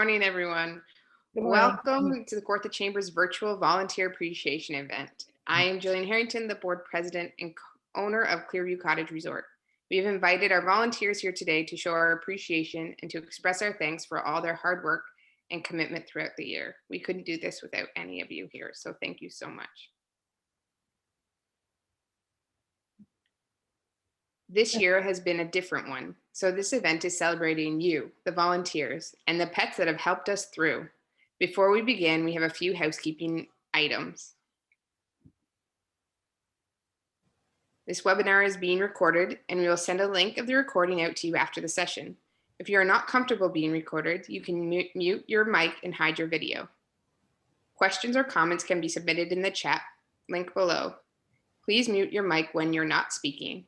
morning, everyone. Good morning. Welcome to the Kawartha Chamber's virtual volunteer appreciation event. I am Jillian Harrington, the board president and owner of Clearview Cottage Resort. We have invited our volunteers here today to show our appreciation and to express our thanks for all their hard work and commitment throughout the year. We couldn't do this without any of you here, so thank you so much. This year has been a different one, so this event is celebrating you, the volunteers, and the pets that have helped us through. Before we begin, we have a few housekeeping items. This webinar is being recorded, and we will send a link of the recording out to you after the session. If you are not comfortable being recorded, you can mute your mic and hide your video. Questions or comments can be submitted in the chat link below. Please mute your mic when you're not speaking.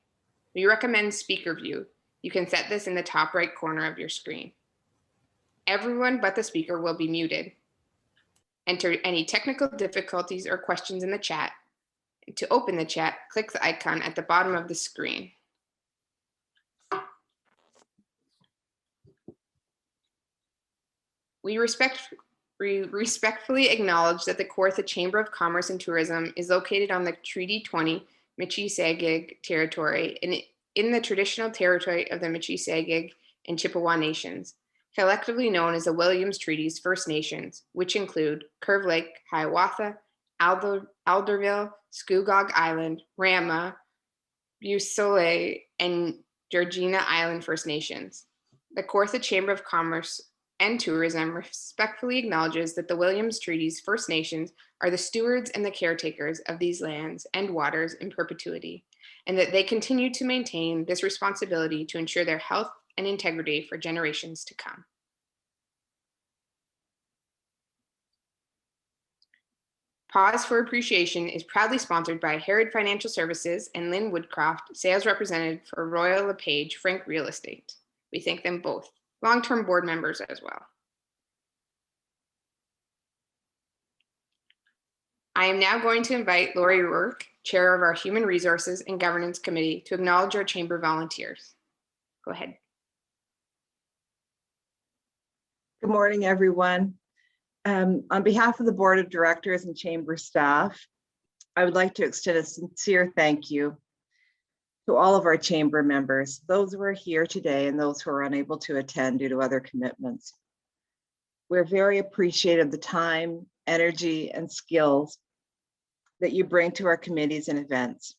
We recommend speaker view. You can set this in the top right corner of your screen. Everyone but the speaker will be muted. Enter any technical difficulties or questions in the chat. To open the chat, click the icon at the bottom of the screen. We respectfully acknowledge that the Kawartha Chamber of Commerce and Tourism is located on the Treaty 20 Michi-Sagig territory in the traditional territory of the Michi-Sagig and Chippewa nations, collectively known as the Williams Treaties First Nations, which include Curve Lake, Hiawatha, Alderville, Scugog Island, Rama, Busoleil, and Georgina Island First Nations. The Kawartha Chamber of Commerce and Tourism respectfully acknowledges that the Williams Treaties First Nations are the stewards and the caretakers of these lands and waters in perpetuity, and that they continue to maintain this responsibility to ensure their health and integrity for generations to come. Paws for Appreciation is proudly sponsored by Herod Financial Services and Lynn Woodcroft, sales representative for Royal LePage Frank Real Estate. We thank them both, long-term board members as well. I am now going to invite Lori Rourke, chair of our Human Resources and Governance Committee, to acknowledge our chamber volunteers. Go ahead. Good morning, everyone. On behalf of the board of directors and chamber staff, I would like to extend a sincere thank you to all of our chamber members, those who are here today and those who are unable to attend due to other commitments. We're very appreciative of the time, energy, and skills that you bring to our committees and events.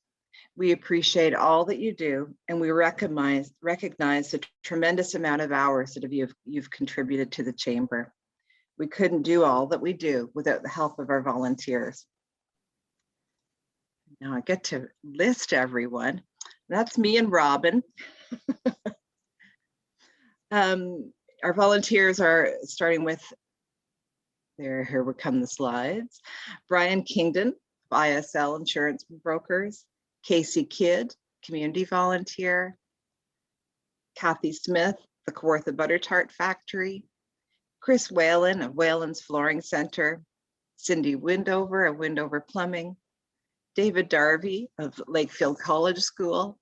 We appreciate all that you do, and we recognize the tremendous amount of hours that you've contributed to the chamber. We couldn't do all that we do without the help of our volunteers. Now I get to list everyone. That's me and Robin. Our volunteers are starting with, here we come the slides. Brian Kingdon, ISL Insurance Brokers. Casey Kidd, community volunteer. Kathy Smith, the Kawartha Butter Tart Factory. Chris Whalen of Whalen's Flooring Center. Cindy Windover of Windover Plumbing. David Darby of Lakefield College School.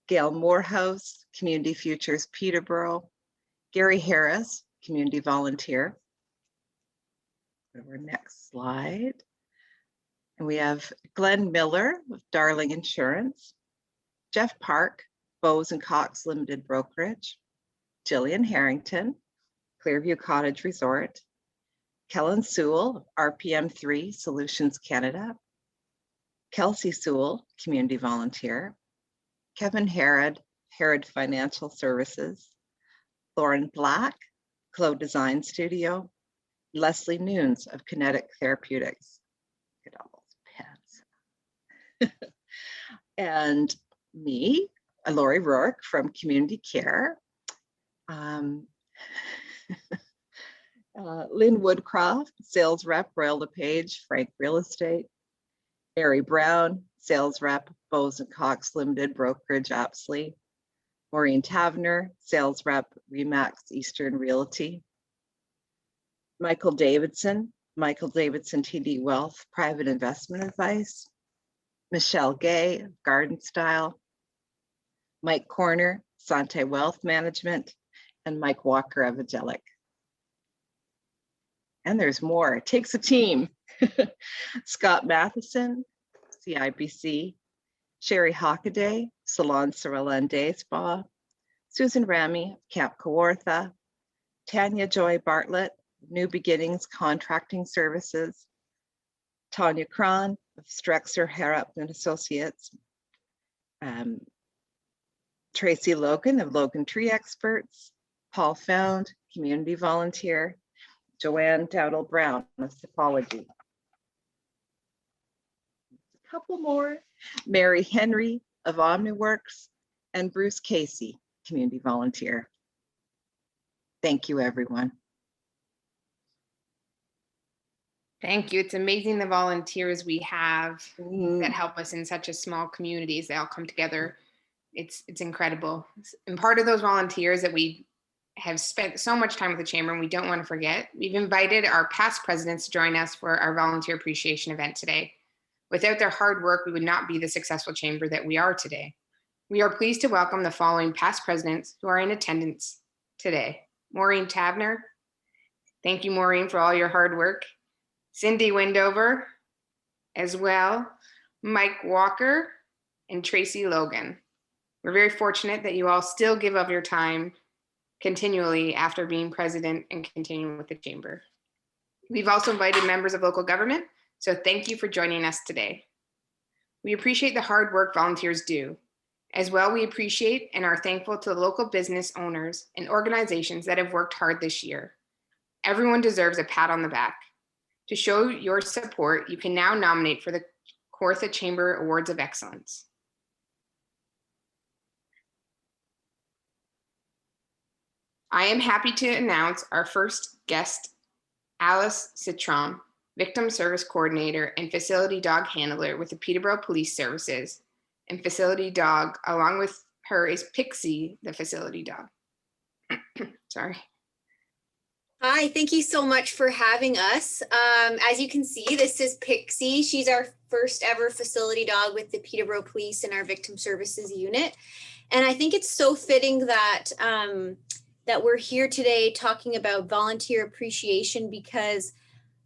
Gail Morehouse, Community Futures Peterborough. Gary Harris, community volunteer. Our next slide. And we have Glenn Miller of Darling Insurance. Jeff Park, Bowes and Cox Limited Brokerage. Jillian Harrington, Clearview Cottage Resort. Kellen Sewell of RPM3 Solutions Canada. Kelsey Sewell, community volunteer. Kevin Herod, Herod Financial Services. Lauren Black, Glow Design Studio. Leslie Nunes of Kinetic Therapeutics. Look at all those pens. And me, Lori Rourke from Community Care. Lynn Woodcroft, sales rep, Royal LePage, Frank Real Estate. Mary Brown, sales rep, Bowes and Cox Limited Brokerage, Apsley. Maureen Tavener, sales rep, Remax Eastern Realty. Michael Davidson TD Wealth, private investment advice. Michelle Gay, Garden Style. Mike Corner, Sante Wealth Management, and Mike Walker, Evangelic. And there's more. It takes a team. Scott Matheson, CIBC, Sherry Hockaday, Salon Sorella and Day Spa, Susan Ramy, Camp Kawartha, Tanya Joy Bartlett, New Beginnings Contracting Services, Tanya Cron of Strexer Harrop and Associates, Tracy Logan of Logan Tree Experts, Paul Found, community volunteer, Joanne Dowdell Brown of Psychology. A couple more, Mary Henry of OmniWorks, and Bruce Casey, community volunteer. Thank you, everyone. Thank you. It's amazing the volunteers we have that help us in such a small communities. They all come together. It's incredible. And part of those volunteers that we have spent so much time with the chamber and we don't want to forget, we've invited our past presidents to join us for our volunteer appreciation event today. Without their hard work, we would not be the successful chamber that we are today. We are pleased to welcome the following past presidents who are in attendance today. Maureen Tabner. Thank you, Maureen, for all your hard work. Cindy Windover as well. Mike Walker and Tracy Logan. We're very fortunate that you all still give up your time continually after being president and continuing with the chamber. We've also invited members of local government, so thank you for joining us today. We appreciate the hard work volunteers do. As well, we appreciate and are thankful to the local business owners and organizations that have worked hard this year. Everyone deserves a pat on the back. To show your support, you can now nominate for the Kawartha Chamber Awards of Excellence. I am happy to announce our first guest, Alice Citron, Victim Service Coordinator and Facility Dog Handler with the Peterborough Police Services, and Facility Dog. Along with her is Pixie, the Facility Dog. Sorry. Hi, thank you so much for having us. As you can see, this is Pixie. She's our first ever facility dog with the Peterborough Police and our Victim Services Unit. And I think it's so fitting that that we're here today talking about volunteer appreciation, because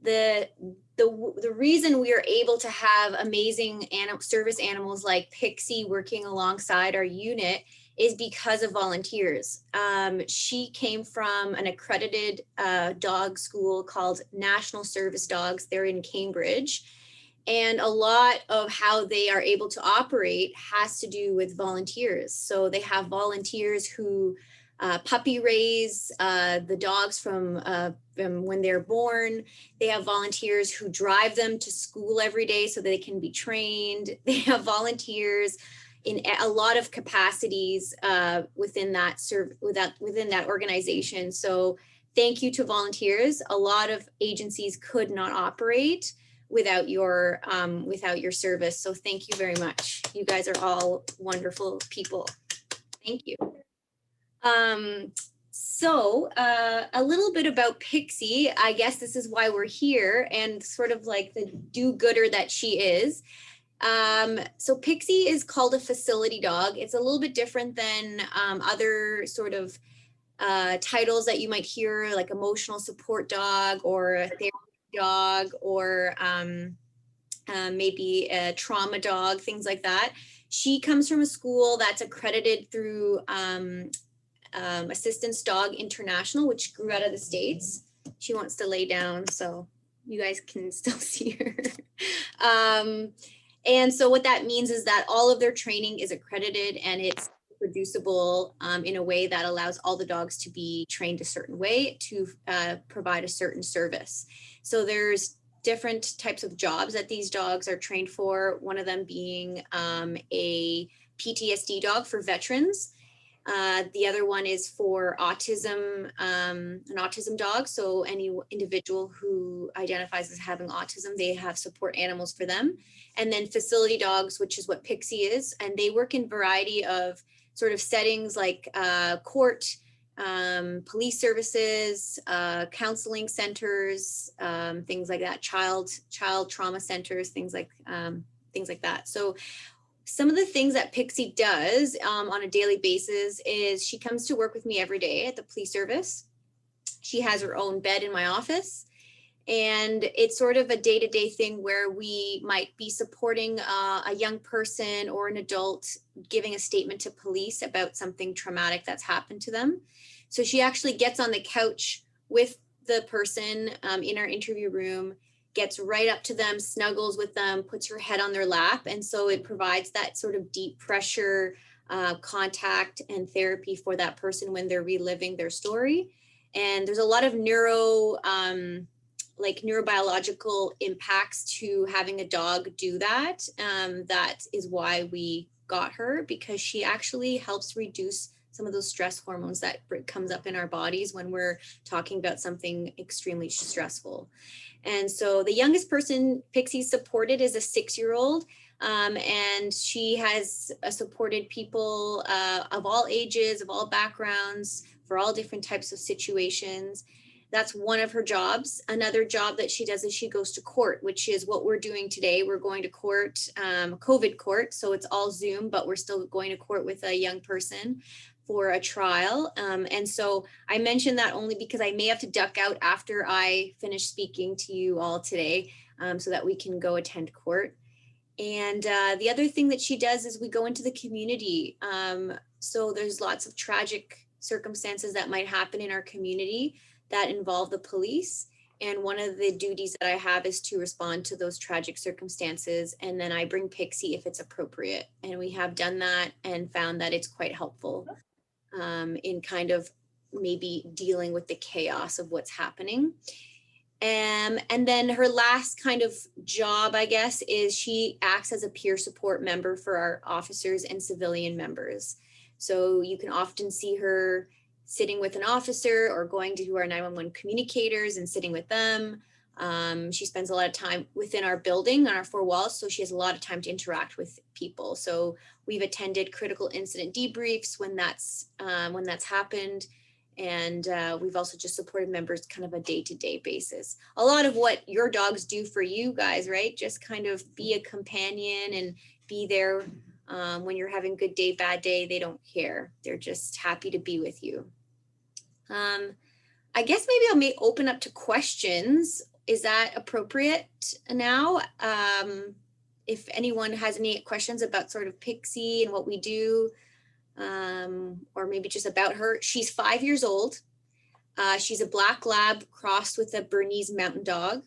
the reason we are able to have amazing service animals like Pixie working alongside our unit is because of volunteers. She came from an accredited dog school called National Service Dogs. They're in Cambridge. And a lot of how they are able to operate has to do with volunteers. So they have volunteers who puppy raise the dogs from when they're born. They have volunteers who drive them to school every day so they can be trained. They have volunteers in a lot of capacities within that organization. So thank you to volunteers. A lot of agencies could not operate without your service. So thank you very much. You guys are all wonderful people. Thank you. So a little bit about Pixie. I guess this is why we're here, and sort of like the do-gooder that she is. So Pixie is called a facility dog. It's a little bit different than other sort of titles that you might hear, like emotional support dog or a therapy dog, or maybe a trauma dog, things like that. She comes from a school that's accredited through Assistance Dog International, which grew out of the States. She wants to lay down, so you guys can still see her. And so what that means is that all of their training is accredited, and it's reproducible in a way that allows all the dogs to be trained a certain way to provide a certain service. So there's different types of jobs that these dogs are trained for, one of them being a PTSD dog for veterans. The other one is for autism, an autism dog. So any individual who identifies as having autism, they have support animals for them. And then facility dogs, which is what Pixie is. And they work in a variety of sort of settings like court, police services, counseling centers, things like that, child trauma centers, things like that. So some of the things that Pixie does on a daily basis is she comes to work with me every day at the police service. She has her own bed in my office. And it's sort of a day-to-day thing where we might be supporting a young person or an adult giving a statement to police about something traumatic that's happened to them. So she actually gets on the couch with the person in our interview room, gets right up to them, snuggles with them, puts her head on their lap. And so it provides that sort of deep pressure contact and therapy for that person when they're reliving their story. And there's a lot of neurobiological impacts to having a dog do that. That is why we got her, because she actually helps reduce some of those stress hormones that comes up in our bodies when we're talking about something extremely stressful. And so the youngest person Pixie supported is a 6-year-old. And she has supported people of all ages, of all backgrounds, for all different types of situations. That's one of her jobs. Another job that she does is she goes to court, which is what we're doing today. We're going to court, COVID court. So it's all Zoom, but we're still going to court with a young person for a trial. And so I mentioned that only because I may have to duck out after I finish speaking to you all today, so that we can go attend court. And the other thing that she does is we go into the community. So there's lots of tragic circumstances that might happen in our community that involve the police. And one of the duties that I have is to respond to those tragic circumstances. And then I bring Pixie if it's appropriate. And we have done that and found that it's quite helpful in kind of maybe dealing with the chaos of what's happening. And then her last kind of job, I guess, is she acts as a peer support member for our officers and civilian members. So you can often see her sitting with an officer or going to our 911 communicators and sitting with them. She spends a lot of time within our building on our 4 walls, so she has a lot of time to interact with people. So we've attended critical incident debriefs when that's happened. And we've also just supported members kind of a day-to-day basis. A lot of what your dogs do for you guys, right? Just kind of be a companion and be there when you're having good day, bad day. They don't care. They're just happy to be with you. I guess maybe I'll open up to questions. Is that appropriate now? If anyone has any questions about sort of Pixie and what we do, or maybe just about her. She's 5 years old. She's a black lab crossed with a Bernese mountain dog.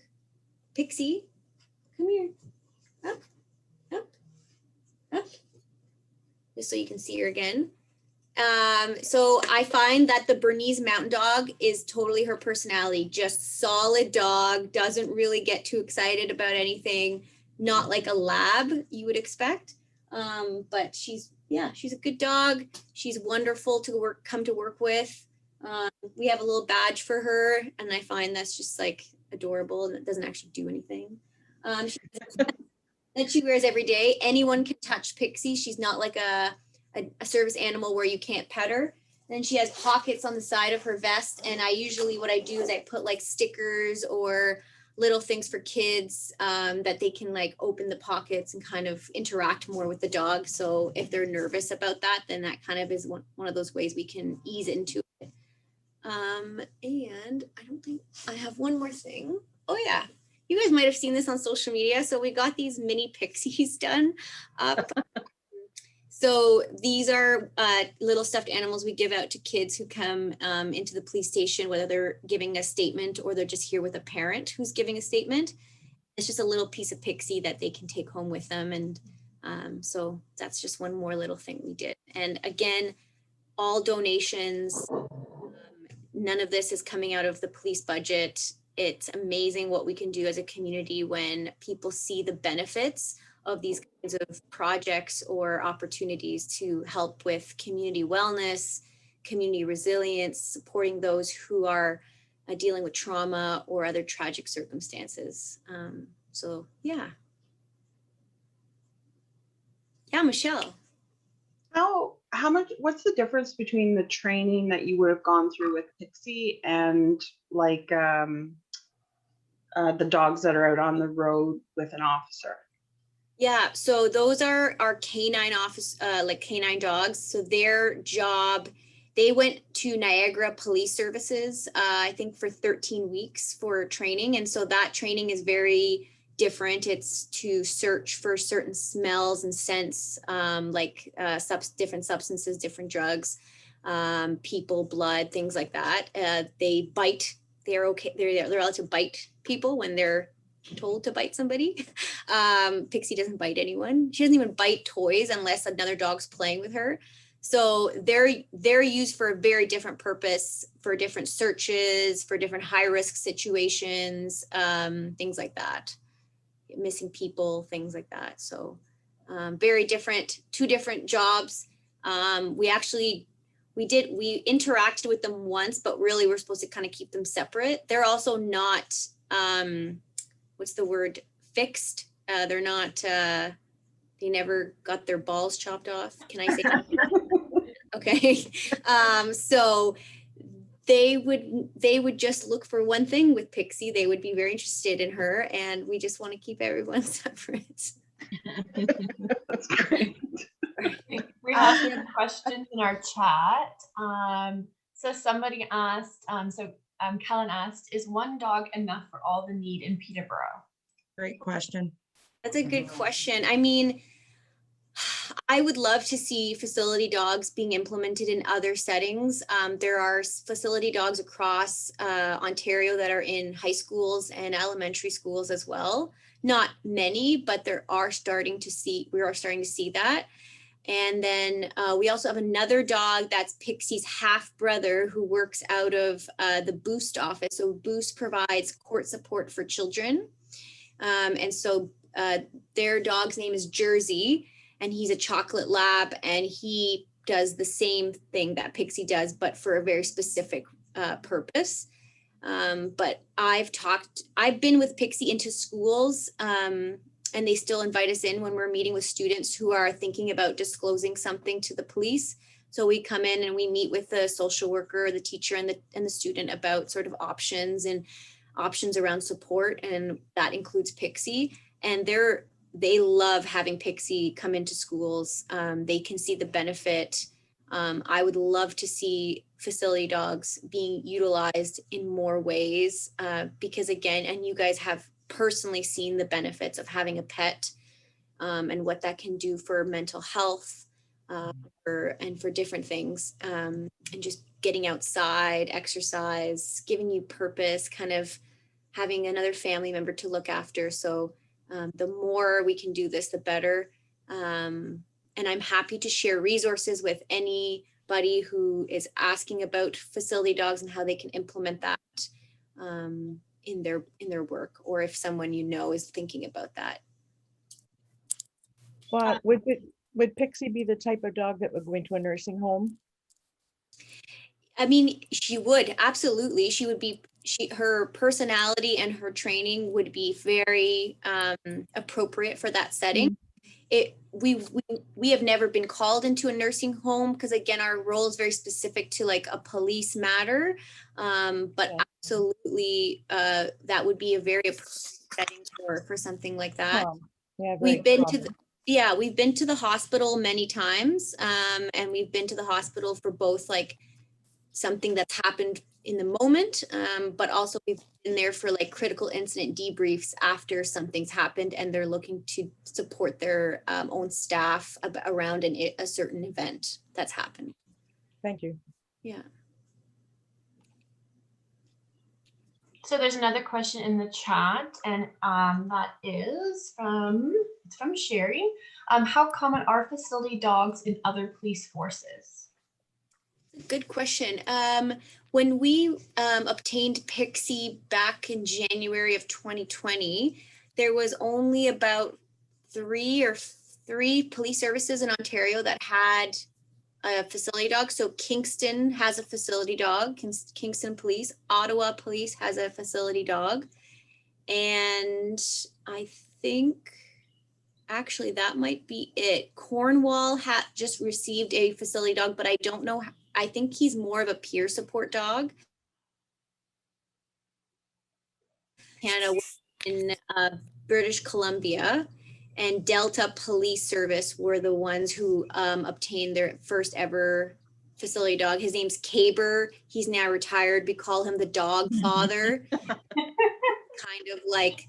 Pixie, come here. Up, up, up. Just so you can see her again. So I find that the Bernese mountain dog is totally her personality, just solid dog, doesn't really get too excited about anything, not like a lab you would expect. But she's a good dog. She's wonderful to come to work with. We have a little badge for her, and I find that's just like adorable, and it doesn't actually do anything. That she wears every day. Anyone can touch Pixie. She's not like a service animal where you can't pet her. Then she has pockets on the side of her vest, and what I do is I put like stickers or little things for kids that they can like open the pockets and kind of interact more with the dog. So if they're nervous about that, then that kind of is one of those ways we can ease into it. And I don't think I have one more thing. Oh yeah, you guys might have seen this on social media. So we got these mini pixies done. So these are little stuffed animals we give out to kids who come into the police station, whether they're giving a statement or they're just here with a parent who's giving a statement. It's just a little piece of Pixie that they can take home with them. And so that's just one more little thing we did. And again, all donations, none of this is coming out of the police budget. It's amazing what we can do as a community when people see the benefits of these kinds of projects or opportunities to help with community wellness, community resilience, supporting those who are dealing with trauma or other tragic circumstances. So yeah. Yeah, Michelle. How much, what's the difference between the training that you would have gone through with Pixie and like the dogs that are out on the road with an officer? Yeah, so those are our canine canine dogs. So their job They went to Niagara Police Services, I think for 13 weeks for training. And so that training is very different. It's to search for certain smells and scents, like different substances, different drugs, people, blood, things like that. They bite. They're okay. They're allowed to bite people when they're told to bite somebody. Pixie doesn't bite anyone. She doesn't even bite toys unless another dog's playing with her. So they're used for a very different purpose, for different searches, for different high risk situations, things like that. Missing people, things like that. So very different, two different jobs. We interacted with them once, but really we're supposed to kind of keep them separate. They're also not, what's the word, fixed. They're not, they never got their balls chopped off. Can I say that? Okay. So they would just look for one thing with Pixie. They would be very interested in her, and we just want to keep everyone separate. That's great. We also have questions in our chat. So somebody asked, Kellen asked, is one dog enough for all the need in Peterborough? Great question. That's a good question. I mean, I would love to see facility dogs being implemented in other settings. There are facility dogs across Ontario that are in high schools and elementary schools as well. Not many, but we are starting to see that. And then we also have another dog that's Pixie's half brother who works out of the Boost office. So Boost provides court support for children. And so their dog's name is Jersey, and he's a chocolate lab, and he does the same thing that Pixie does, but for a very specific purpose. But I've been with Pixie into schools, and they still invite us in when we're meeting with students who are thinking about disclosing something to the police. So we come in and we meet with the social worker, the teacher, and the student about sort of options around support, and that includes Pixie. And they love having Pixie come into schools. They can see the benefit. I would love to see facility dogs being utilized in more ways because again, and you guys have personally seen the benefits of having a pet and what that can do for mental health and for different things, and just getting outside, exercise, giving you purpose, kind of having another family member to look after. So the more we can do this, the better. And I'm happy to share resources with anybody who is asking about facility dogs and how they can implement that in their work, or if someone is thinking about that. Well, would Pixie be the type of dog that would go into a nursing home? I mean, she would, absolutely. She would be, her personality and her training would be very appropriate for that setting. We have never been called into a nursing home because again, our role is very specific to like a police matter. But absolutely, that would be a very appropriate setting for something like that. Yeah, we've been to the hospital many times, and we've been to the hospital for both like something that's happened in the moment, but also we've been there for like critical incident debriefs after something's happened and they're looking to support their own staff around a certain event that's happened. Thank you. Yeah. So there's another question in the chat, and that is from Sherry. How common are facility dogs in other police forces? Good question. When we obtained Pixie back in January of 2020, there was only about three police services in Ontario that had a facility dog. So Kingston has a facility dog, Kingston Police. Ottawa Police has a facility dog. And I think actually that might be it. Cornwall had just received a facility dog, but I don't know. I think he's more of a peer support dog. Canada, in British Columbia, and Delta Police Service were the ones who obtained their first ever facility dog. His name's Caber. He's now retired. We call him the dog father, kind of like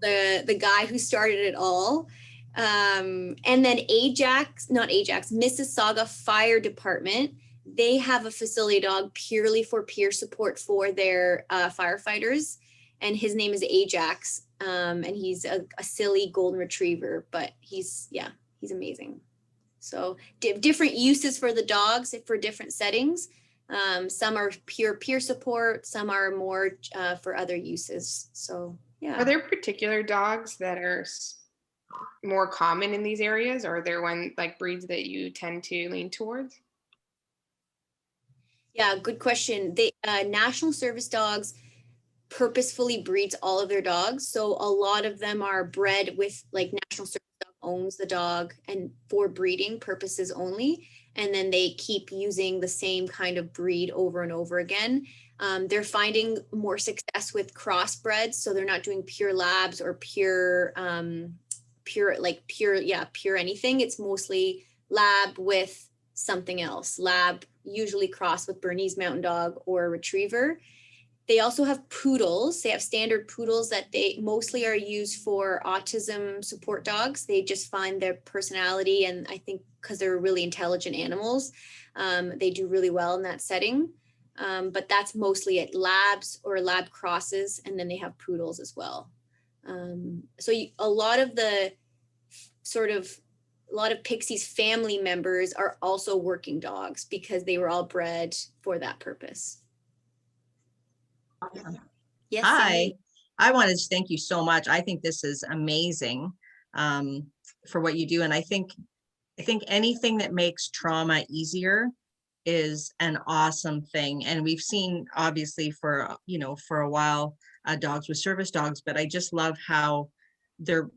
the guy who started it all. And then Mississauga Fire Department, they have a facility dog purely for peer support for their firefighters. And his name is Ajax. And he's a silly golden retriever, but he's amazing. So different uses for the dogs for different settings. Some are pure peer support, some are more for other uses. So yeah. Are there particular dogs that are more common in these areas, or are there breeds that you tend to lean towards? Yeah, good question. The National Service Dogs purposefully breeds all of their dogs. So a lot of them are bred with National Service Dog owns the dog and for breeding purposes only. And then they keep using the same kind of breed over and over again. They're finding more success with crossbreds. So they're not doing pure labs or pure anything. It's mostly lab with something else. Lab usually crossed with Bernese Mountain Dog or a retriever. They also have poodles. They have standard poodles that they mostly are used for autism support dogs. They just find their personality, and I think because they're really intelligent animals, they do really well in that setting. But that's mostly at labs or lab crosses, and then they have poodles as well. A lot of Pixie's family members are also working dogs because they were all bred for that purpose. Yes. Hi, Cindy? I wanted to thank you so much. I think this is amazing for what you do. And I think anything that makes trauma easier is an awesome thing. And we've seen obviously for a while dogs with service dogs, but I just love how they're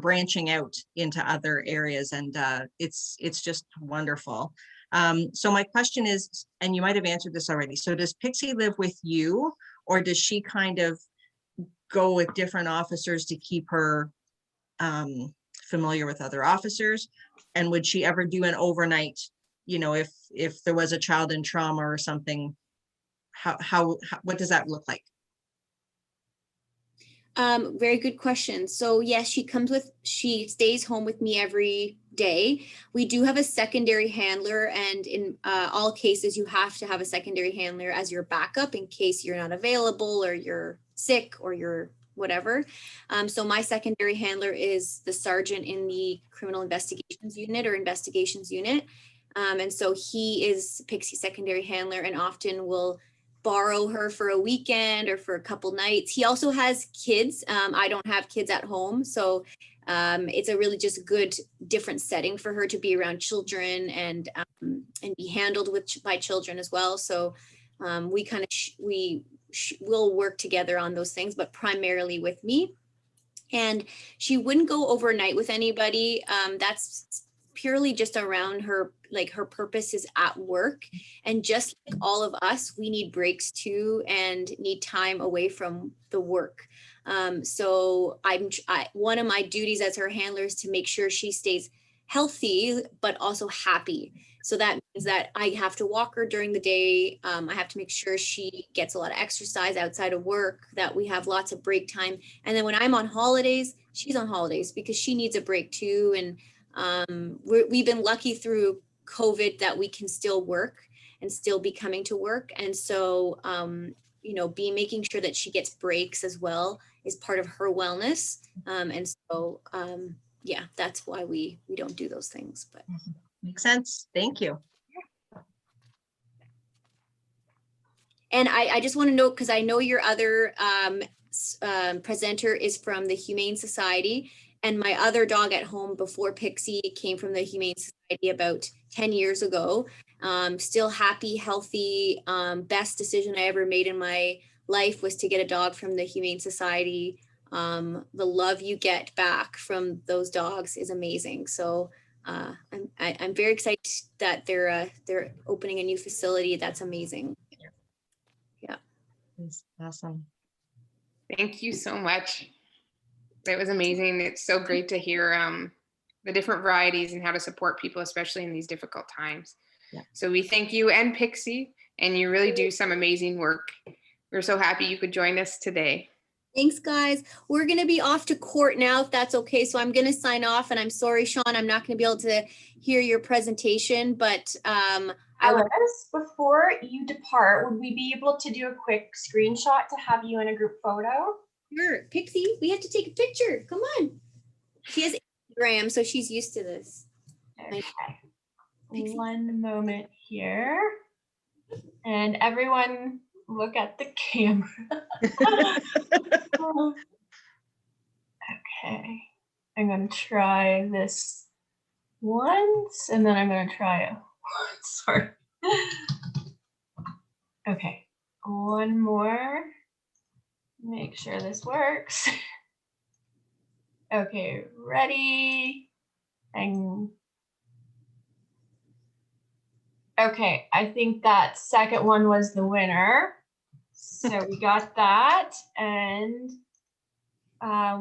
branching out into other areas, and it's just wonderful. So my question is, and you might have answered this already, so does Pixie live with you, or does she kind of go with different officers to keep her familiar with other officers? And would she ever do an overnight, if there was a child in trauma or something, how what does that look like? Very good question. So yes, she stays home with me every day. We do have a secondary handler, and in all cases, you have to have a secondary handler as your backup in case you're not available or you're sick or you're whatever. So my secondary handler is the sergeant in the criminal investigations unit or investigations unit. And so he is Pixie's secondary handler and often will borrow her for a weekend or for a couple nights. He also has kids. I don't have kids at home. So it's a really just good different setting for her to be around children and be handled by children as well. So we kind of, we'll work together on those things, but primarily with me. And she wouldn't go overnight with anybody. That's purely just around her, her purpose is at work. And just like all of us, we need breaks too and need time away from the work. So one of my duties as her handler is to make sure she stays healthy, but also happy. So that means that I have to walk her during the day. I have to make sure she gets a lot of exercise outside of work, that we have lots of break time. And then when I'm on holidays, she's on holidays because she needs a break too. And we've been lucky through COVID that we can still work and still be coming to work. And so, making sure that she gets breaks as well is part of her wellness. And so, that's why we don't do those things, but. Makes sense. Thank you. And I just want to note, because I know your other presenter is from the Humane Society, and my other dog at home before Pixie came from the Humane Society about 10 years ago. Still happy, healthy. Best decision I ever made in my life was to get a dog from the Humane Society. The love you get back from those dogs is amazing. So I'm very excited that they're opening a new facility. That's amazing. Yeah. That's awesome. Thank you so much. That was amazing. It's so great to hear the different varieties and how to support people, especially in these difficult times. Yeah. So we thank you and Pixie, and you really do some amazing work. We're so happy you could join us today. Thanks, guys. We're going to be off to court now, if that's okay. So I'm going to sign off, and I'm sorry, Sean, I'm not going to be able to hear your presentation, but I will. Alice, before you depart, would we be able to do a quick screenshot to have you in a group photo? Sure. Pixie, we have to take a picture. Come on. She has Instagram, so she's used to this. Okay. Pixie. One moment here. And everyone look at the camera. Okay. I'm going to try this once, and then I'm going to try it. Sorry. Okay. One more. Make sure this works. Okay, ready. And okay, I think that second one was the winner. So we got that, and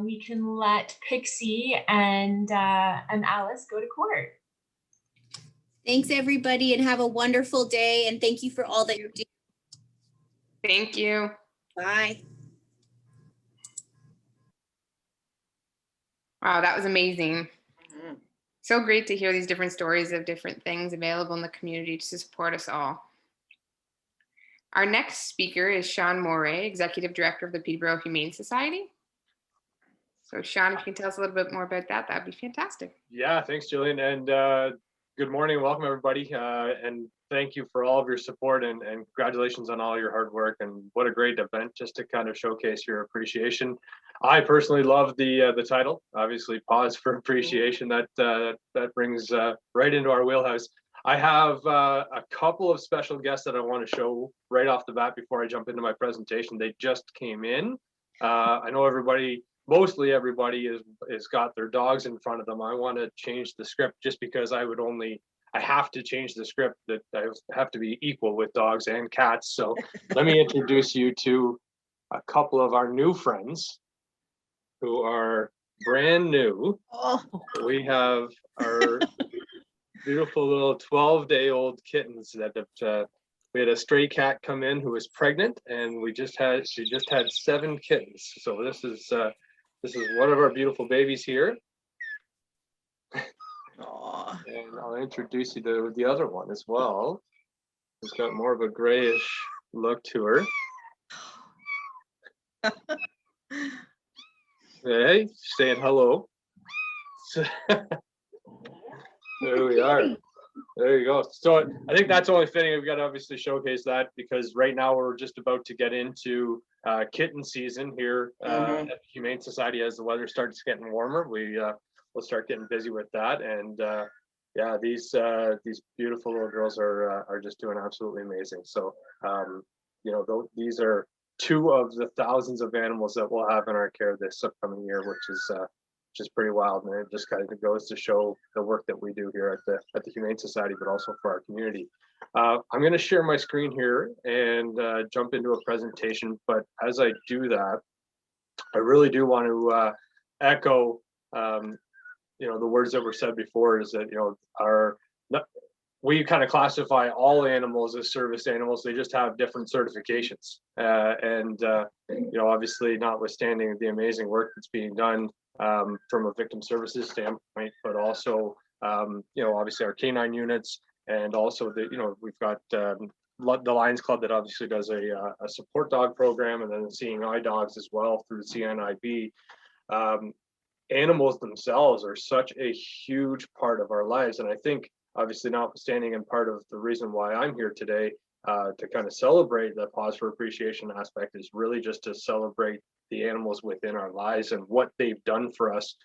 we can let Pixie and Alice go to court. Thanks, everybody, and have a wonderful day. And thank you for all that you're doing. Thank you. Bye. Wow, that was amazing. So great to hear these different stories of different things available in the community to support us all. Our next speaker is Sean Moray, Executive Director of the Peterborough Humane Society. So Sean, if you can tell us a little bit more about that, that'd be fantastic. Yeah, thanks, Jillian. And good morning. Welcome, everybody. And thank you for all of your support and congratulations on all your hard work. And what a great event just to kind of showcase your appreciation. I personally love the title, obviously, Paws for Appreciation. That brings right into our wheelhouse. I have a couple of special guests that I want to show right off the bat before I jump into my presentation. They just came in. I know mostly everybody is got their dogs in front of them. I want to change the script just because I have to change the script that I have to be equal with dogs and cats. So let me introduce you to a couple of our new friends who are brand new. Oh, We have our beautiful little 12-day-old kittens that have, we had a stray cat come in who was pregnant, and she just had 7 kittens. So this is one of our beautiful babies here. aw. And I'll introduce you to the other one as well. She's got more of a grayish look to her. Hey, saying hello. There we are. There you go. So I think that's only fitting. We've got to obviously showcase that because right now we're just about to get into kitten season here at the Humane Society. As the weather starts getting warmer, we'll start getting busy with that. And yeah, these beautiful little girls are just doing absolutely amazing. So you know, these are 2 of the thousands of animals that we'll have in our care this upcoming year, which is pretty wild. And it just kind of goes to show the work that we do here at the Humane Society, but also for our community. I'm going to share my screen here and jump into a presentation. But as I do that, I really do want to echo, you know, the words that were said before, is that, you know, we kind of classify all animals as service animals. They just have different certifications. You know, obviously, notwithstanding the amazing work that's being done from a victim services standpoint, but also, you know, obviously our canine units, and also you know, we've got the Lions Club that obviously does a support dog program, and then the Seeing Eye Dogs as well through CNIB. Animals themselves are such a huge part of our lives, and I think, obviously, notwithstanding, and part of the reason why I'm here today to kind of celebrate the Paws for Appreciation aspect is really just to celebrate the animals within our lives and what they've done for us.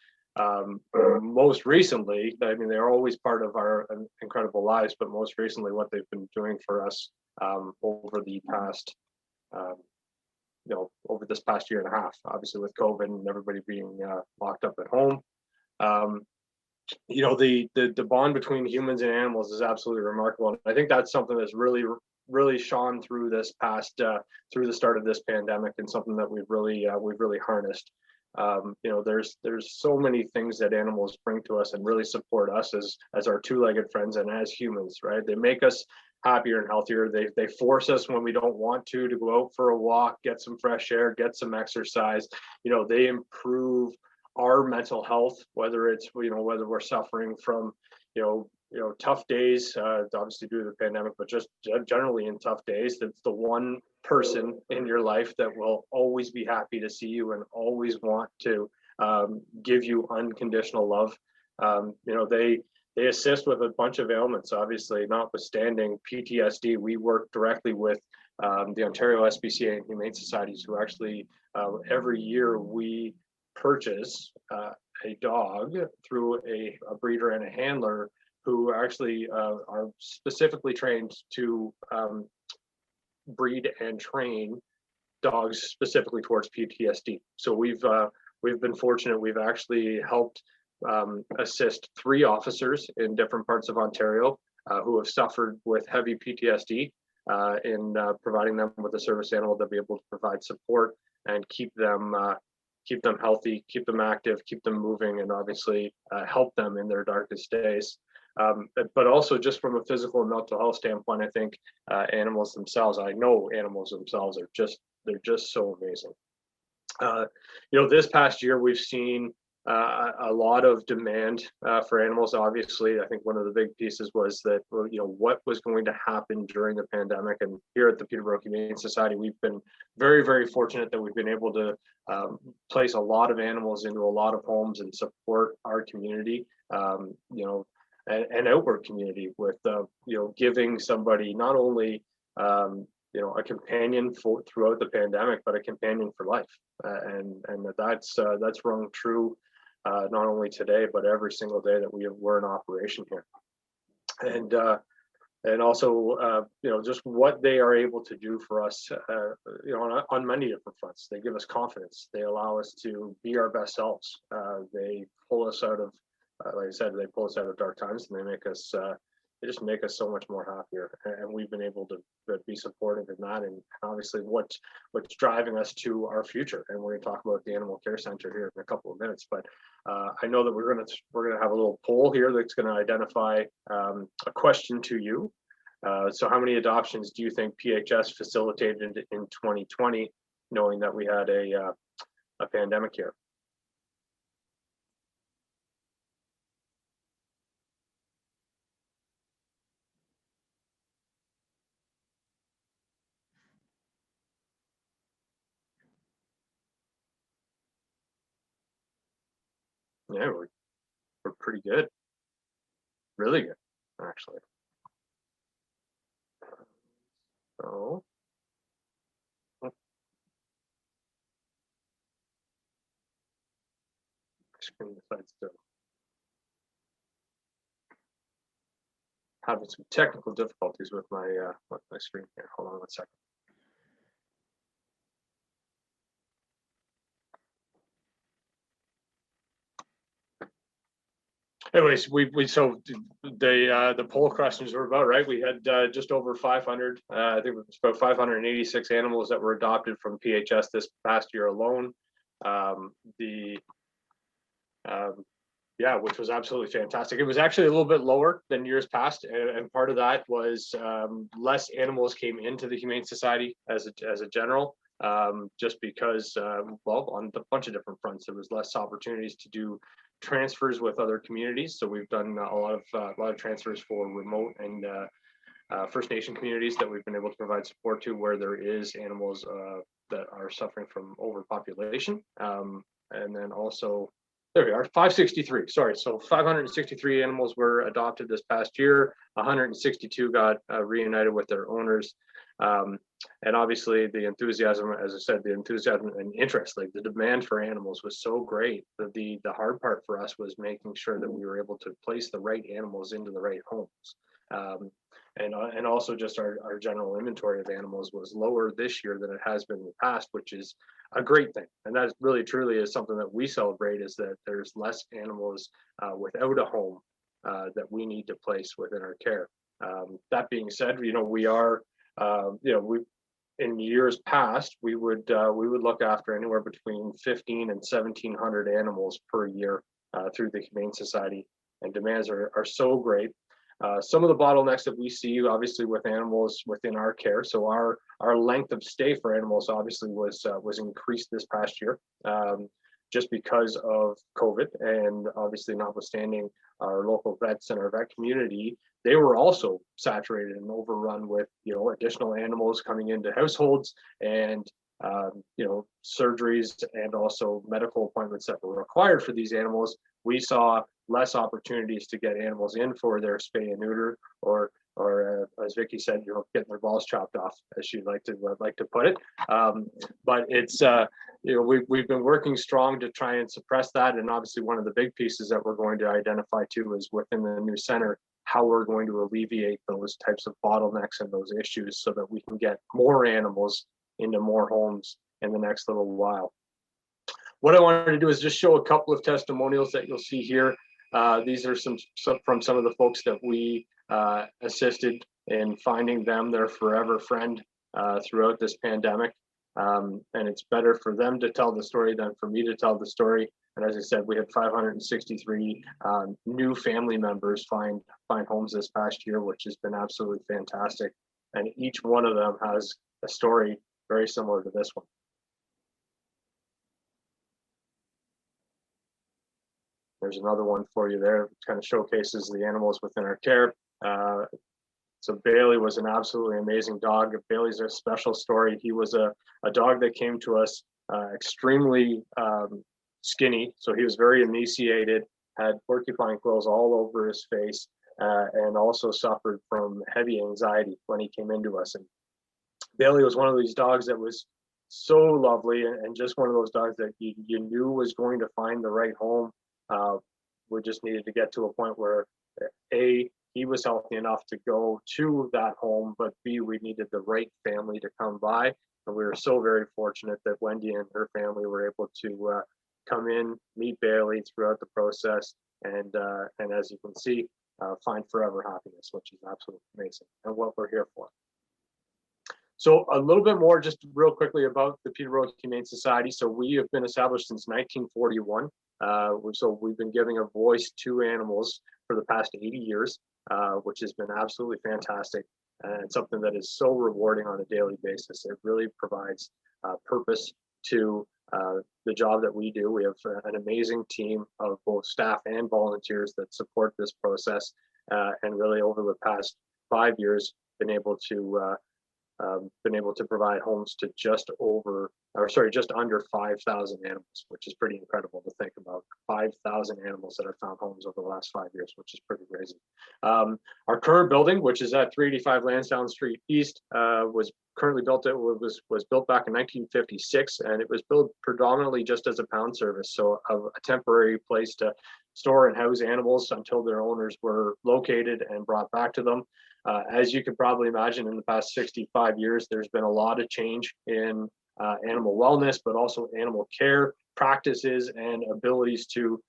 Most recently, I mean, they're always part of our incredible lives, but most recently what they've been doing for us over the past, you know, over this past year and a half, obviously with COVID and everybody being locked up at home. You know, the bond between humans and animals is absolutely remarkable. And I think that's something that's really shone through this past through the start of this pandemic, and something that we've really harnessed. there's so many things that animals bring to us and really support us as our two-legged friends and as humans, right? They make us happier and healthier. They force us when we don't want to go out for a walk, get some fresh air, get some exercise. They improve our mental health, whether it's whether we're suffering from tough days, obviously due to the pandemic, but just generally in tough days. That's the one person in your life that will always be happy to see you and always want to give you unconditional love. They assist with a bunch of ailments, obviously, notwithstanding PTSD. We work directly with the Ontario SPCA and Humane Societies, who actually every year we purchase a dog through a breeder and a handler who actually are specifically trained to breed and train dogs specifically towards PTSD. So we've been fortunate. We've actually helped assist 3 officers in different parts of Ontario who have suffered with heavy PTSD in providing them with a service animal to be able to provide support and keep them healthy, keep them active, keep them moving, and obviously help them in their darkest days. But also just from a physical and mental health standpoint, I think animals themselves, I know animals themselves they're just so amazing. This past year we've seen a lot of demand for animals. Obviously, I think one of the big pieces was that what was going to happen during the pandemic. And here at the Peterborough Humane Society, we've been very, very fortunate that we've been able to place a lot of animals into a lot of homes and support our community. An outward community with giving somebody not only a companion throughout the pandemic, but a companion for life, and that's rung true not only today but every single day that we're in operation here, and also just what they are able to do for us on many different fronts. They give us confidence. They allow us to be our best selves. They pull us out of like I said, they pull us out of dark times, and they just make us so much more happier. And we've been able to be supportive in that, and obviously what's driving us to our future. And we're going to talk about the Animal Care Center here in a couple of minutes. But I know that we're going to have a little poll here that's going to identify a question to you. So how many adoptions do you think PHS facilitated in 2020, knowing that we had a pandemic here? Yeah, we're pretty good. Really good, actually. So screen decides to having some technical difficulties with my screen here. Hold on 1 second. Anyways, so the poll questions were about right. We had just over 500. I think it was about 586 animals that were adopted from PHS this past year alone. Yeah, which was absolutely fantastic. It was actually a little bit lower than years past, and part of that was less animals came into the Humane Society as a general, just because well, on a bunch of different fronts, there was less opportunities to do transfers with other communities. So we've done a lot of transfers for remote and First Nation communities that we've been able to provide support to, where there is animals that are suffering from overpopulation, and then also. There we are, 563, sorry. So 563 animals were adopted this past year. 162 got reunited with their owners. And obviously the enthusiasm, as I said, the enthusiasm and interest, like the demand for animals was so great that the hard part for us was making sure that we were able to place the right animals into the right homes. And also just our general inventory of animals was lower this year than it has been in the past, which is a great thing. And that really truly is something that we celebrate, is that there's less animals without a home that we need to place within our care. That being said, we are in years past, we would look after anywhere between 15 and 1,700 animals per year through the Humane Society, and demands are so great. Some of the bottlenecks that we see, obviously, with animals within our care. So our length of stay for animals obviously was increased this past year, just because of COVID, and obviously notwithstanding our local vets and our vet community, they were also saturated and overrun with, you know, additional animals coming into households, and you know, surgeries and also medical appointments that were required for these animals. We saw less opportunities to get animals in for their spay and neuter, or as Vicky said, you know, getting their balls chopped off, as she'd like to put it. But it's you know, we've been working strong to try and suppress that, and obviously one of the big pieces that we're going to identify too is within the new center, how we're going to alleviate those types of bottlenecks and those issues so that we can get more animals into more homes in the next little while. What I wanted to do is just show a couple of testimonials that you'll see here. These are some from some of the folks that we assisted in finding them their forever friend throughout this pandemic. And it's better for them to tell the story than for me to tell the story. And as I said, we had 563 new family members find homes this past year, which has been absolutely fantastic. And each one of them has a story very similar to this one. There's another one for you there. It kind of showcases the animals within our care. So Bailey was an absolutely amazing dog. Bailey's a special story. He was a dog that came to us extremely skinny. So he was very emaciated, had porcupine quills all over his face, and also suffered from heavy anxiety when he came into us. And Bailey was one of these dogs that was so lovely, and just one of those dogs that you knew was going to find the right home. We just needed to get to a point where A, he was healthy enough to go to that home, but B, we needed the right family to come by. And we were so very fortunate that Wendy and her family were able to come in, meet Bailey throughout the process, and as you can see, find forever happiness, which is absolutely amazing and what we're here for. So a little bit more just real quickly about the Peterborough Humane Society. So we have been established since 1941. So we've been giving a voice to animals for the past 80 years, which has been absolutely fantastic, and something that is so rewarding on a daily basis. It really provides purpose to the job that we do. We have an amazing team of both staff and volunteers that support this process, and really over the past 5 years been able to provide homes to just under 5,000 animals, which is pretty incredible to think about. 5,000 animals that have found homes over the last 5 years, which is pretty crazy. Our current building, which is at 385 Lansdowne Street East, was currently built. It was built back in 1956, and it was built predominantly just as a pound service, so a temporary place to store and house animals until their owners were located and brought back to them. As you could probably imagine, in the past 65 years, there's been a lot of change in animal wellness, but also animal care practices and abilities to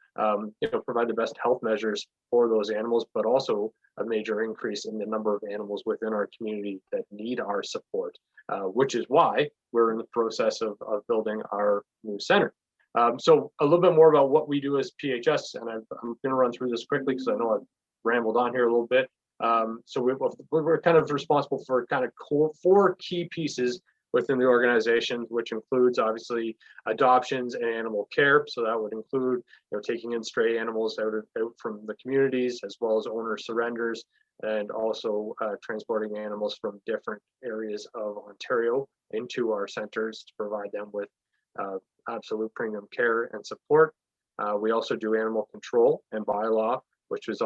provide the best health measures for those animals, but also a major increase in the number of animals within our community that need our support, which is why we're in the process of building our new center. So a little bit more about what we do as PHS, and I'm going to run through this quickly because I know I've rambled on here a little bit. So we're kind of responsible for kind of four key pieces within the organization, which includes obviously adoptions and animal care. So that would include, taking in stray animals out from the communities, as well as owner surrenders, and also transporting animals from different areas of Ontario into our centers to provide them with absolute premium care and support. We also do animal control and bylaw, which is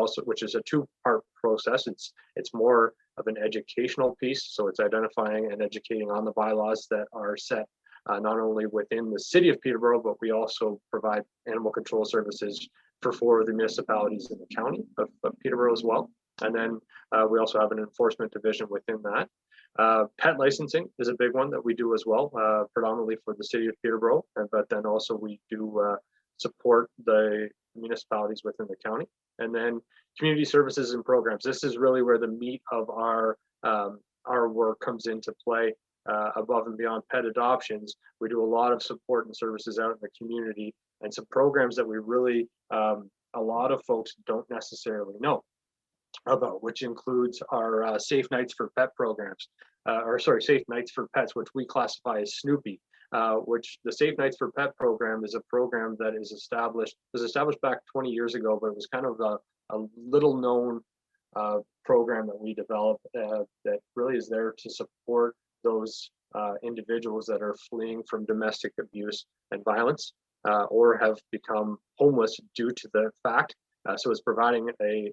a two-part process. It's more of an educational piece, so it's identifying and educating on the bylaws that are set not only within the city of Peterborough, but we also provide animal control services for 4 of the municipalities in the county of Peterborough as well. And then we also have an enforcement division within that. Pet licensing is a big one that we do as well, predominantly for the city of Peterborough, but then also we do support the municipalities within the county. And then community services and programs. This is really where the meat of our work comes into play. above and beyond pet adoptions, we do a lot of support and services out in the community, and some programs that we really, a lot of folks don't necessarily know about, which includes our Safe Nights for Pet programs, Safe Nights for Pets, which we classify as Snoopy. Which the Safe Nights for Pet program is a program that was established back 20 years ago, but it was kind of a little known program that we developed that really is there to support those individuals that are fleeing from domestic abuse and violence, or have become homeless due to the fact. So it's providing a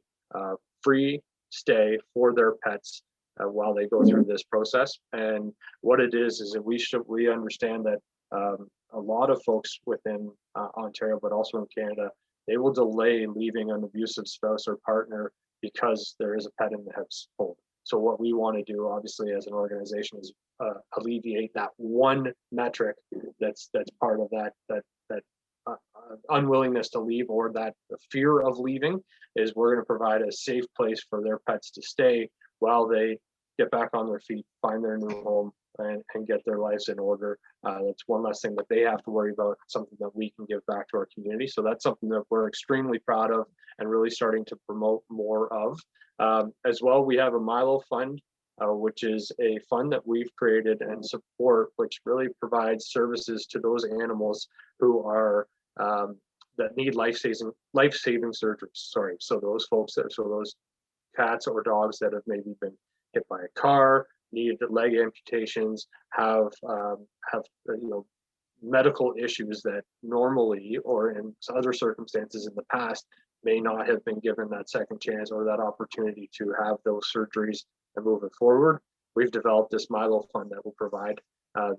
free stay for their pets while they go through this process. And what it is that we understand that a lot of folks within Ontario, but also in Canada, they will delay leaving an abusive spouse or partner because there is a pet in the household. So what we want to do, obviously, as an organization, is alleviate that one metric that's part of that unwillingness to leave, or that fear of leaving. Is we're going to provide a safe place for their pets to stay while they get back on their feet, find their new home, and get their lives in order. That's one less thing that they have to worry about, something that we can give back to our community. So that's something that we're extremely proud of and really starting to promote more of. As well, we have a Milo Fund, which is a fund that we've created and support, which really provides services to those animals who are that need life-saving surgeries. Sorry, so those those cats or dogs that have maybe been hit by a car, need leg amputations, have medical issues that normally, or in other circumstances in the past, may not have been given that second chance or that opportunity to have those surgeries and move it forward. We've developed this Milo Fund that will provide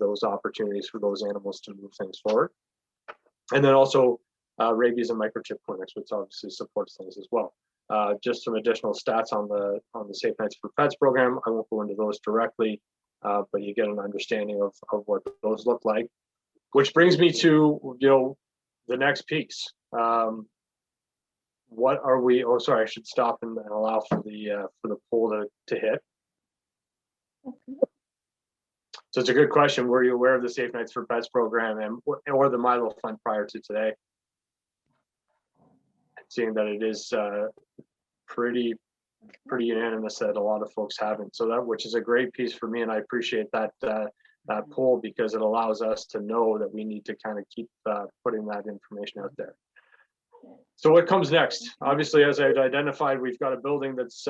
those opportunities for those animals to move things forward. And then also rabies and microchip clinics, which obviously supports things as well. Just some additional stats on the Safe Nights for Pets program. I won't go into those directly, but you get an understanding of what those look like. Which brings me to the next piece. What are we? Oh, sorry, I should stop and allow for the poll to hit. So it's a good question. Were you aware of the Safe Nights for Pets program or the Milo Fund prior to today? Seeing that it is pretty unanimous that a lot of folks haven't. So which is a great piece for me, and I appreciate that poll, because it allows us to know that we need to kind of keep putting that information out there. So what comes next? Obviously, as I've identified, we've got a building that's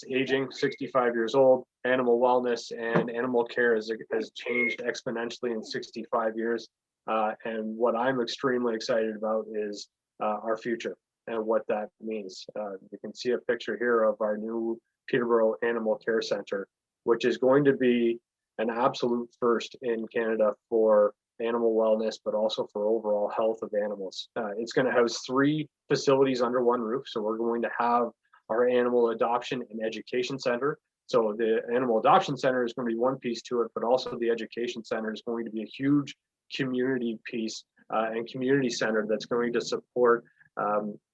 aging, 65 years old. Animal wellness and animal care has changed exponentially in 65 years. And what I'm extremely excited about is our future and what that means. You can see a picture here of our new Peterborough Animal Care Center, which is going to be an absolute first in Canada for animal wellness, but also for overall health of animals. It's going to house 3 facilities under one roof. So we're going to have our animal adoption and education center. So the animal adoption center is going to be one piece to it, but also the education center is going to be a huge community piece and community center that's going to support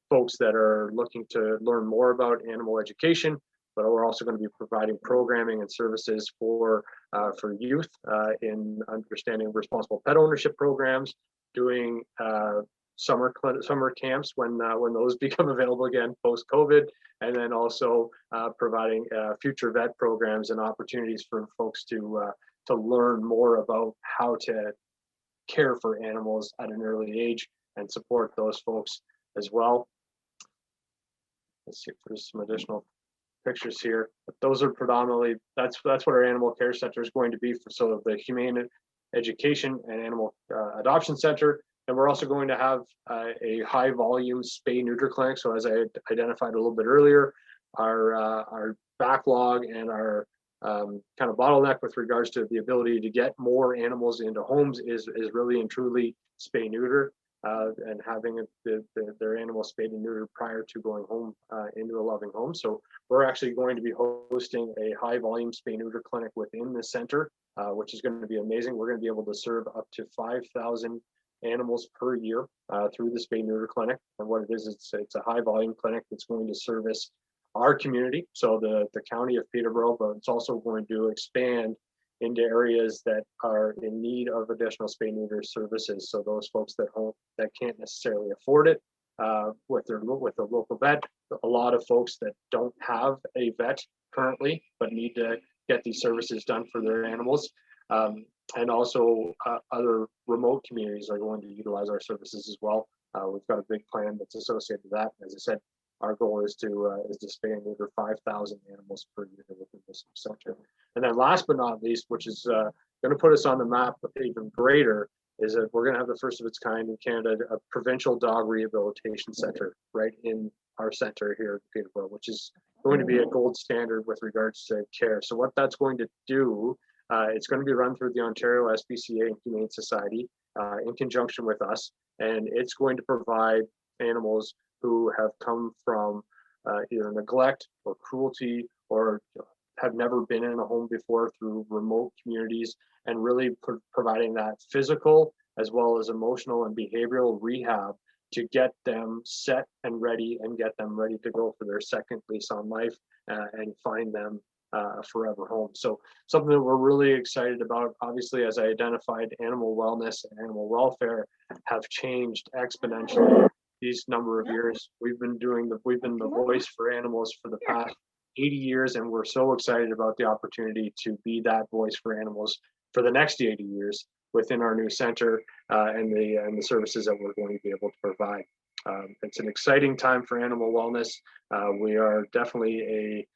folks that are looking to learn more about animal education, but we're also going to be providing programming and services for youth in understanding responsible pet ownership programs, doing summer camps when those become available again post-COVID, and then also providing future vet programs and opportunities for folks to learn more about how to care for animals at an early age and support those folks as well. Let's see if there's some additional pictures here. But those are predominantly, that's what our animal care center is going to be for. So the humane education and animal adoption center. And we're also going to have a high volume spay neuter clinic. So as I identified a little bit earlier, our backlog and our kind of bottleneck with regards to the ability to get more animals into homes is really and truly spay neuter and having their animals spayed and neutered prior to going home into a loving home. So we're actually going to be hosting a high volume spay neuter clinic within the center, which is going to be amazing. We're going to be able to serve up to 5,000 animals per year through the spay neuter clinic. And what it is, it's a high volume clinic that's going to service our community, so the county of Peterborough, but it's also going to expand into areas that are in need of additional spay neuter services. So those folks that can't necessarily afford it with a local vet, a lot of folks that don't have a vet currently but need to get these services done for their animals. And also other remote communities are going to utilize our services as well. We've got a big plan that's associated with that. As I said, our goal is to spay and neuter 5,000 animals per year within this center. And then last but not least, which is going to put us on the map even greater, is that we're going to have the first of its kind in Canada, a provincial dog rehabilitation center right in our center here in Peterborough, which is going to be a gold standard with regards to care. So what that's going to do, it's going to be run through the Ontario SPCA and Humane Society in conjunction with us, and it's going to provide animals who have come from either neglect or cruelty or have never been in a home before through remote communities, and really providing that physical as well as emotional and behavioral rehab to get them set and ready and get them ready to go for their second lease on life and find them a forever home. So something that we're really excited about. Obviously, as I identified, animal wellness and animal welfare have changed exponentially these number of years. We've been the voice for animals for the past 80 years, and we're so excited about the opportunity to be that voice for animals for the next 80 years within our new center and the services that we're going to be able to provide. It's an exciting time for animal wellness. We are definitely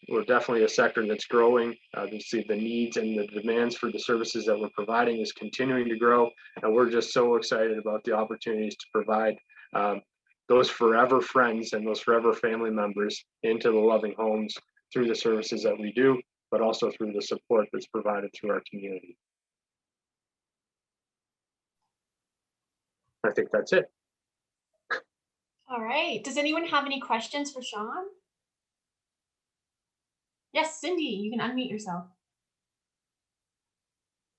we're definitely a sector that's growing. The needs and the demands for the services that we're providing is continuing to grow, and we're just so excited about the opportunities to provide those forever friends and those forever family members into the loving homes through the services that we do, but also through the support that's provided through our community. I think that's it. All right. Does anyone have any questions for Sean? Yes, Cindy, you can unmute yourself.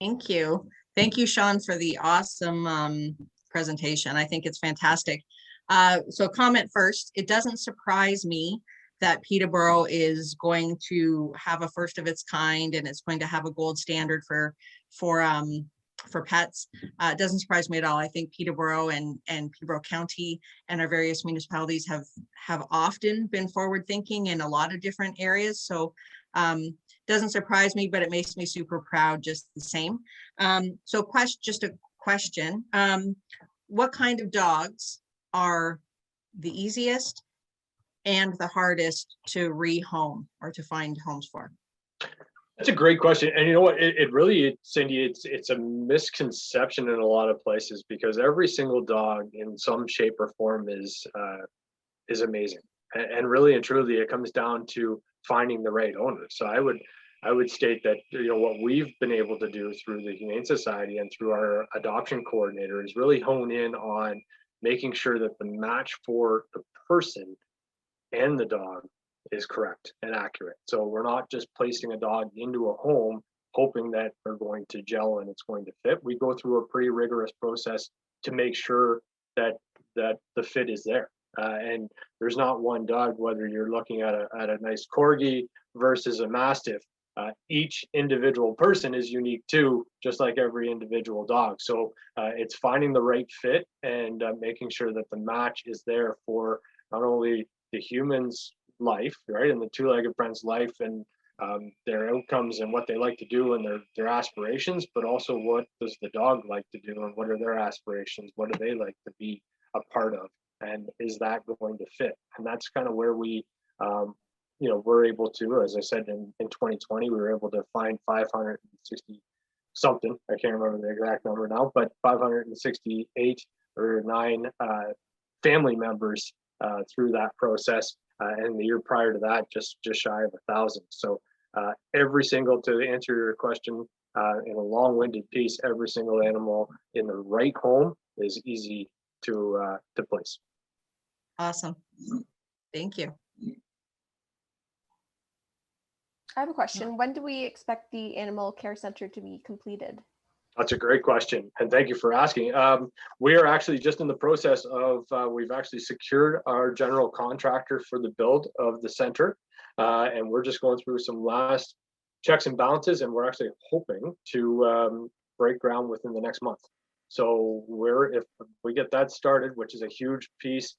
Thank you. Thank you, Sean, for the awesome presentation. I think it's fantastic. So comment first, it doesn't surprise me that Peterborough is going to have a first of its kind and it's going to have a gold standard for pets. It doesn't surprise me at all. I think Peterborough and Peterborough County and our various municipalities have often been forward thinking in a lot of different areas. So doesn't surprise me, but it makes me super proud just the same. So just a question. What kind of dogs are the easiest and the hardest to rehome or to find homes for? That's a great question. And you know what, it really, Cindy, it's a misconception in a lot of places, because every single dog in some shape or form is amazing. And really and truly, it comes down to finding the right owner. So I would state that, you know, what we've been able to do through the Humane Society and through our adoption coordinator is really hone in on making sure that the match for the person and the dog is correct and accurate. So we're not just placing a dog into a home hoping that they're going to gel and it's going to fit. We go through a pretty rigorous process to make sure that the fit is there. And there's not one dog, whether you're looking at a nice corgi versus a mastiff. Each individual person is unique too, just like every individual dog. So it's finding the right fit and making sure that the match is there for not only the human's life, right, and the two-legged friend's life and their outcomes and what they like to do and their aspirations, but also what does the dog like to do and what are their aspirations? What do they like to be a part of? And is that going to fit? And that's kind of where we you know, we're able to, as I said, in 2020, we were able to find 560 something, I can't remember the exact number now, but 568 or 9 family members through that process. And the year prior to that, just shy of 1,000. So every single, to answer your question in a long-winded piece, every single animal in the right home is easy to place. Awesome. Thank you. I have a question. When do we expect the animal care center to be completed? That's a great question, and thank you for asking. We are actually just in the process of, we've actually secured our general contractor for the build of the center, and we're just going through some last checks and balances, and we're actually hoping to break ground within the next month. So if we get that started, which is a huge piece,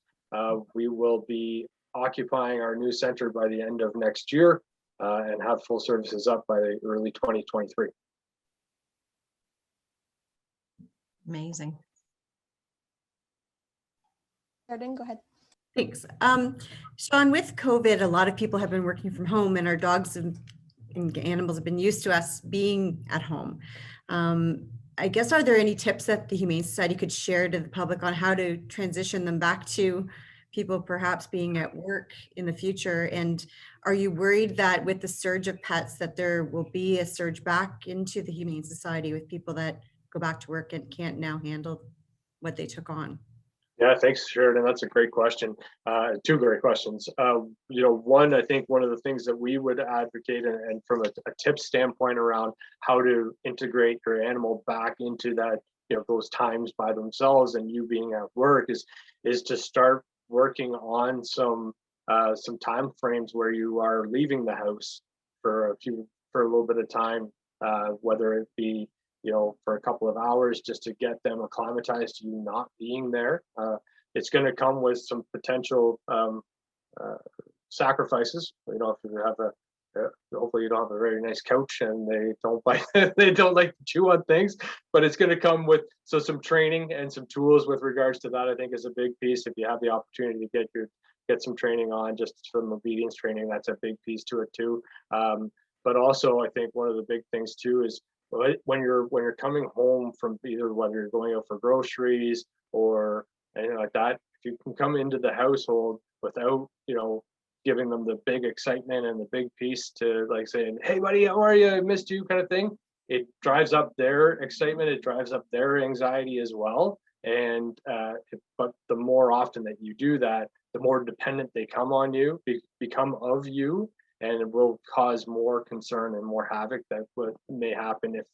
we will be occupying our new center by the end of next year and have full services up by early 2023. Amazing. Jordan, go ahead. Thanks. Sean, with COVID, a lot of people have been working from home, and our dogs and animals have been used to us being at home. I guess, are there any tips that the Humane Society could share to the public on how to transition them back to people perhaps being at work in the future? And are you worried that with the surge of pets that there will be a surge back into the Humane Society with people that go back to work and can't now handle what they took on? Yeah, thanks, Sheridan. That's a great question. Two great questions. One, I think one of the things that we would advocate, and from a tip standpoint around how to integrate your animal back into that, those times by themselves and you being at work, is to start working on some time frames where you are leaving the house for a little bit of time, whether it be for a couple of hours, just to get them acclimatized to you not being there. It's going to come with some potential sacrifices. If you have hopefully you don't have a very nice couch and they don't like they don't like to chew on things, but it's going to come with some training and some tools with regards to that. I think is a big piece. If you have the opportunity to get some training on, just some obedience training, that's a big piece to it too. But also, I think one of the big things too is when you're coming home from either whether you're going out for groceries or anything like that, if you can come into the household without giving them the big excitement and the big piece to like saying, "Hey buddy, how are you? I missed you," kind of thing, it drives up their excitement, it drives up their anxiety as well. And but the more often that you do that, the more dependent they become of you, and it will cause more concern and more havoc that may happen if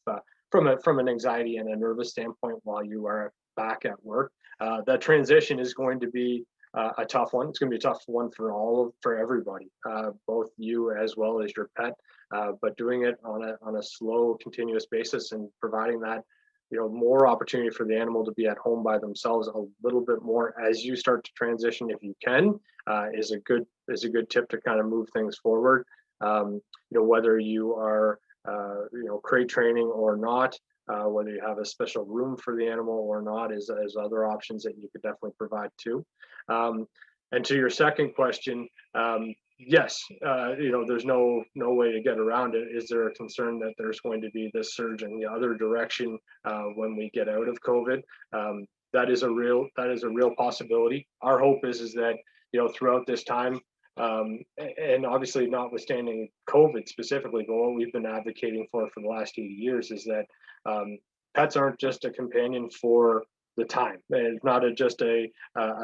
from an anxiety and a nervous standpoint while you are back at work. That transition is going to be a tough one. It's going to be a tough one for everybody, both you as well as your pet. But doing it on a slow, continuous basis and providing that more opportunity for the animal to be at home by themselves a little bit more as you start to transition, if you can, is a good tip to kind of move things forward. Whether you are crate training or not, whether you have a special room for the animal or not, is other options that you could definitely provide too. And to your second question, yes, there's no way to get around it. Is there a concern that there's going to be this surge in the other direction when we get out of COVID? That is a real possibility. Our hope is that throughout this time, and obviously notwithstanding COVID specifically, but what we've been advocating for the last 80 years is that pets aren't just a companion for the time. It's not just a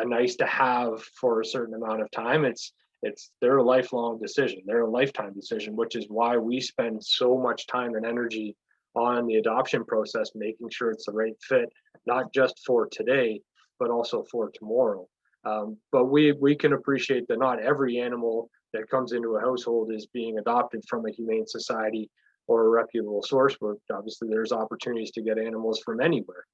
nice to have for a certain amount of time. It's their lifelong decision, their lifetime decision, which is why we spend so much time and energy on the adoption process, making sure it's the right fit, not just for today, but also for tomorrow. But we can appreciate that not every animal that comes into a household is being adopted from a humane society or a reputable source, but obviously there's opportunities to get animals from anywhere.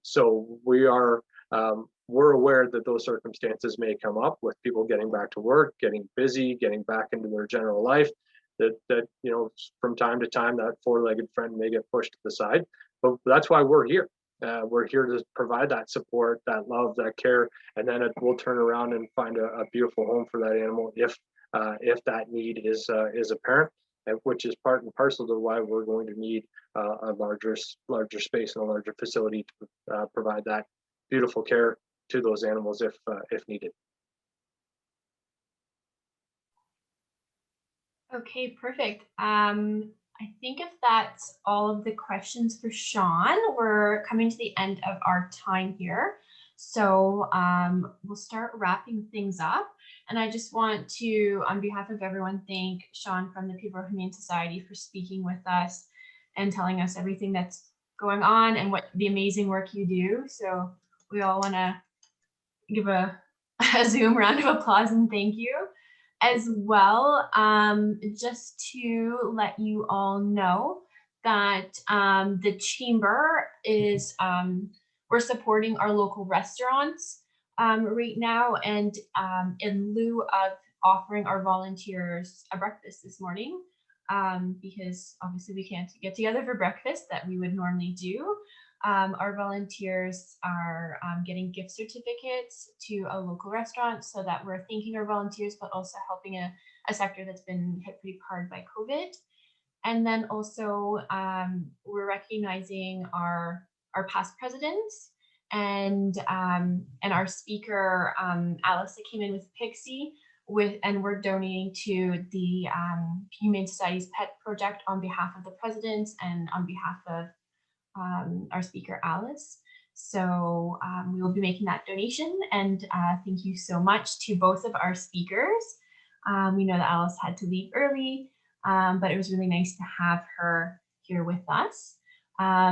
So we're aware that those circumstances may come up with people getting back to work, getting busy, getting back into their general life, that from time to time that four-legged friend may get pushed to the side. But that's why we're here. We're here to provide that support, that love, that care, and then we'll turn around and find a beautiful home for that animal if that need is apparent, which is part and parcel to why we're going to need a larger space and a larger facility to provide that beautiful care to those animals if needed. Okay, perfect. I think if that's all of the questions for Sean, we're coming to the end of our time here. So we'll start wrapping things up. And I just want to, on behalf of everyone, thank Sean from the Peterborough Humane Society for speaking with us and telling us everything that's going on and what the amazing work you do. So we all want to give a Zoom round of applause and thank you. as well, just to let you all know that the chamber is, we're supporting our local restaurants right now, and in lieu of offering our volunteers a breakfast this morning, because obviously we can't get together for breakfast that we would normally do. Our volunteers are getting gift certificates to a local restaurant, so that we're thanking our volunteers, but also helping a sector that's been hit pretty hard by COVID. And then also we're recognizing our past presidents, and our speaker, Alice, that came in with Pixie, and we're donating to the Humane Society's Pet Project on behalf of the presidents and on behalf of our speaker, Alice. So we will be making that donation, and thank you so much to both of our speakers. We know that Alice had to leave early, but it was really nice to have her here with us.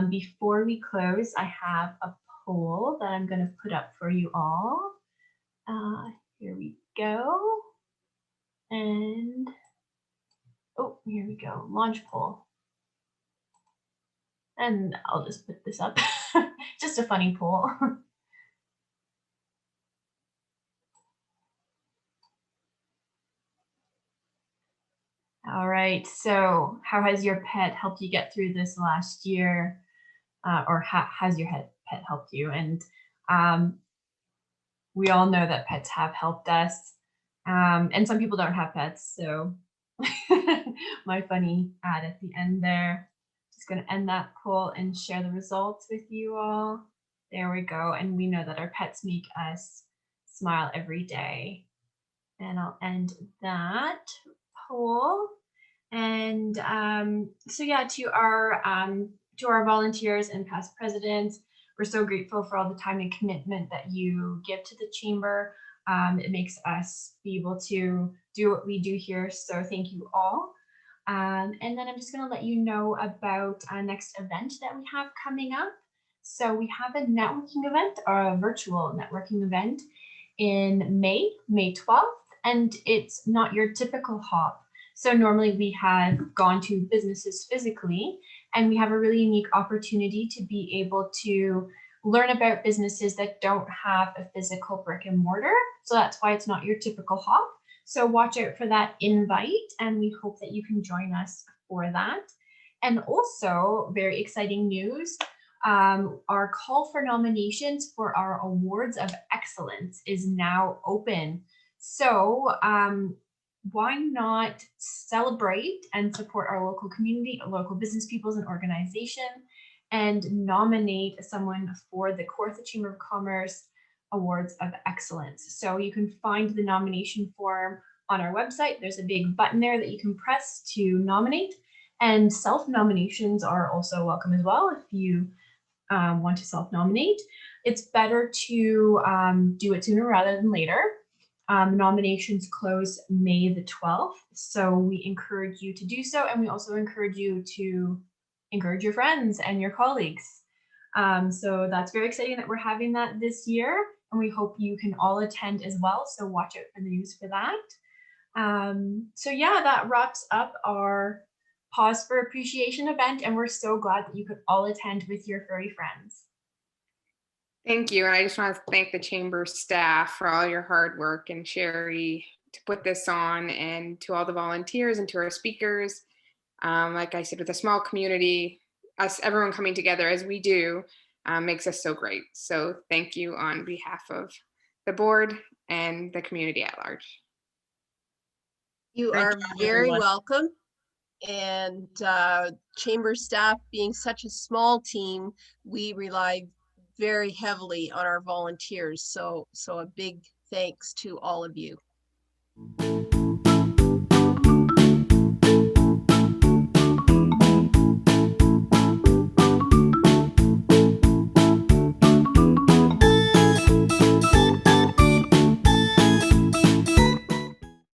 Before we close, I have a poll that I'm going to put up for you all. Here we go. And, oh, here we go, launch poll. And I'll just put this up, just a funny poll. All right, so how has your pet helped you get through this last year? Or has your pet helped you? And we all know that pets have helped us. And some people don't have pets, so my funny ad at the end there. Just gonna end that poll and share the results with you all. There we go. And we know that our pets make us smile every day. And I'll end that poll. And so yeah, to our volunteers and past presidents, we're so grateful for all the time and commitment that you give to the chamber. It makes us be able to do what we do here. So thank you all. And then I'm just going to let you know about our next event that we have coming up. So we have a networking event, or a virtual networking event in May 12th, and it's not your typical hop. So normally we have gone to businesses physically, and we have a really unique opportunity to be able to learn about businesses that don't have a physical brick and mortar. So that's why it's not your typical hop. So watch out for that invite, and we hope that you can join us for that. And also, very exciting news, our call for nominations for our Awards of Excellence is now open. So why not celebrate and support our local community, local business peoples and organization, and nominate someone for the Kawartha Chamber of Commerce Awards of Excellence. So you can find the nomination form on our website. There's a big button there that you can press to nominate, and self-nominations are also welcome as well if you want to self-nominate. It's better to do it sooner rather than later. Nominations close May the 12th, so we encourage you to do so, and we also encourage you to encourage your friends and your colleagues. So that's very exciting that we're having that this year, and we hope you can all attend as well, so watch out for the news for that. So yeah, that wraps up our Paws for Appreciation event, and we're so glad that you could all attend with your furry friends. Thank you. And I just want to thank the chamber staff for all your hard work, and Sherry to put this on, and to all the volunteers and to our speakers. Like I said, with a small community, everyone coming together as we do makes us so great. So thank you on behalf of the board and the community at large. You Thank are you, very everyone. welcome. And chamber staff, being such a small team, we rely very heavily on our volunteers. So a big thanks to all of you.